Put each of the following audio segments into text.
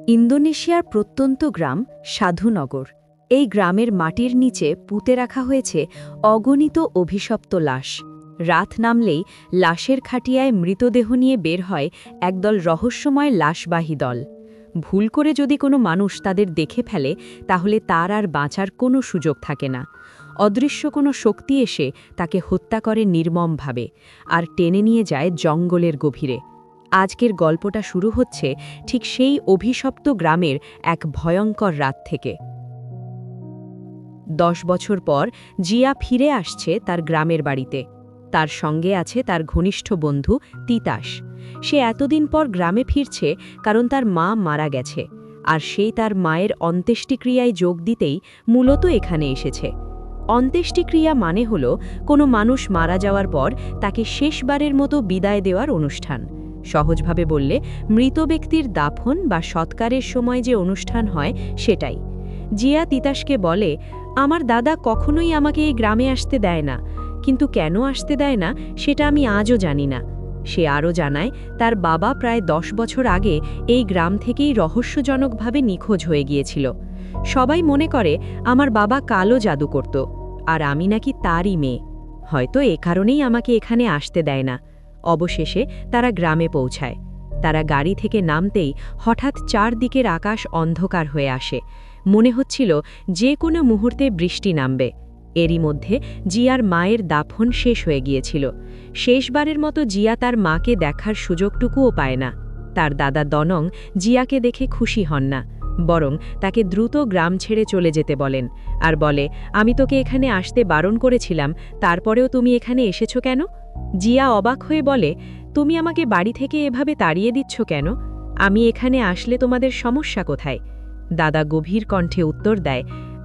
ইন্দোনেশিয়ার প্রত্যন্ত গ্রাম সাধুনগর। এই গ্রামের মাটির নিচে পুঁতে রাখা হয়েছে অগণিত অভিশপ্ত লাশ। রাত নামলেই লাশের খাটিয়ায় মৃতদেহ নিয়ে বের হয় একদল রহস্যময় লাশবাহী দল। ভুল করে যদি কোনো মানুষ তাদের দেখে ফেলে তাহলে তার আর বাঁচার কোনো সুযোগ থাকে না। অদৃশ্য কোনো শক্তি এসে তাকে হত্যা করে নির্মমভাবে আর টেনে নিয়ে যায় জঙ্গলের গভীরে। আজকের গল্পটা শুরু হচ্ছে ঠিক সেই অভিশপ্ত গ্রামের এক ভয়ঙ্কর রাত থেকে। 10 বছর পর জিয়া ফিরে আসছে তার গ্রামের বাড়িতে। তার সঙ্গে আছে তার ঘনিষ্ঠ বন্ধু তিতাস। সে এতদিন পর গ্রামে ফিরছে কারণ তার মা মারা গেছে, আর সেই তার মায়ের অন্ত্যেষ্টিক্রিয়ায় যোগ দিতেই মূলত এখানে এসেছে। অন্ত্যেষ্টিক্রিয়া মানে হল কোনো মানুষ মারা যাওয়ার পর তাকে শেষবারের মতো বিদায় দেওয়ার অনুষ্ঠান। সহজভাবে বললে মৃত ব্যক্তির দাফন বা সৎকারের সময় যে অনুষ্ঠান হয় সেটাই। জিয়া তিতাসকে বলে, আমার দাদা কখনোই আমাকে এই গ্রামে আসতে দেয় না, কিন্তু কেন আসতে দেয় না সেটা আমি আজও জানি না। সে আরও জানায় তার বাবা প্রায় 10 বছর আগে এই গ্রাম থেকেই রহস্যজনকভাবে নিখোঁজ হয়ে গিয়েছিল। সবাই মনে করে আমার বাবা কালো জাদু করত, আর আমি নাকি তারই মেয়ে। হয়তো এ কারণেই আমাকে এখানে আসতে দেয় না। অবশেষে তারা গ্রামে পৌঁছায়। তারা গাড়ি থেকে নামতেই হঠাৎ চারদিকের আকাশ অন্ধকার হয়ে আসে। মনে হচ্ছিল যে কোনো মুহূর্তে বৃষ্টি নামবে। এরই মধ্যে জিয়ার মায়ের দাফন শেষ হয়ে গিয়েছিল। শেষবারের মতো জিয়া তার মাকে দেখার সুযোগটুকুও পায় না। তার দাদা দনং জিয়াকে দেখে খুশি হন না, বরং তাকে দ্রুত গ্রাম ছেড়ে চলে যেতে বলেন, আর বলে, আমি তোকে এখানে আসতে বারণ করেছিলাম, তারপরেও তুমি এখানে এসেছো কেন? জিয়া অবাক হয়ে বলে, তুমি আমাকে বাড়ি থেকে এভাবে তাড়িয়ে দিচ্ছ কেন? আমি এখানে আসলে তোমাদের সমস্যা কোথায়? দাদা গভীর কণ্ঠে উত্তর দেয়,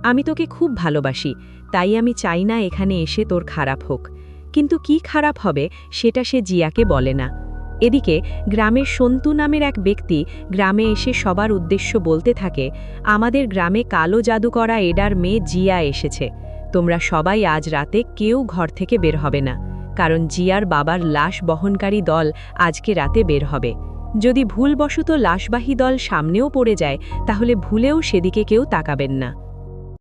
আমি তোকে খুব ভালোবাসি, তাই আমি চাই না এখানে এসে তোর খারাপ হোক। কিন্তু কি খারাপ হবে সেটা সে জিয়াকে বলে না। এদিকে গ্রামের সন্তু নামের এক ব্যক্তি গ্রামে এসে সবার উদ্দেশ্য বলতে থাকে, আমাদের গ্রামে কালো জাদু করা এডার মেয়ে জিয়া এসেছে। তোমরা সবাই আজ রাতে কেউ ঘর থেকে বের হবে না, কারণ জিয়ার বাবার লাশ বহনকারী দল আজকে রাতে বের হবে। যদি ভুলবশত লাশবাহী দল সামনেও পড়ে যায় তাহলে ভুলেও সেদিকে কেউ তাকাবেন না।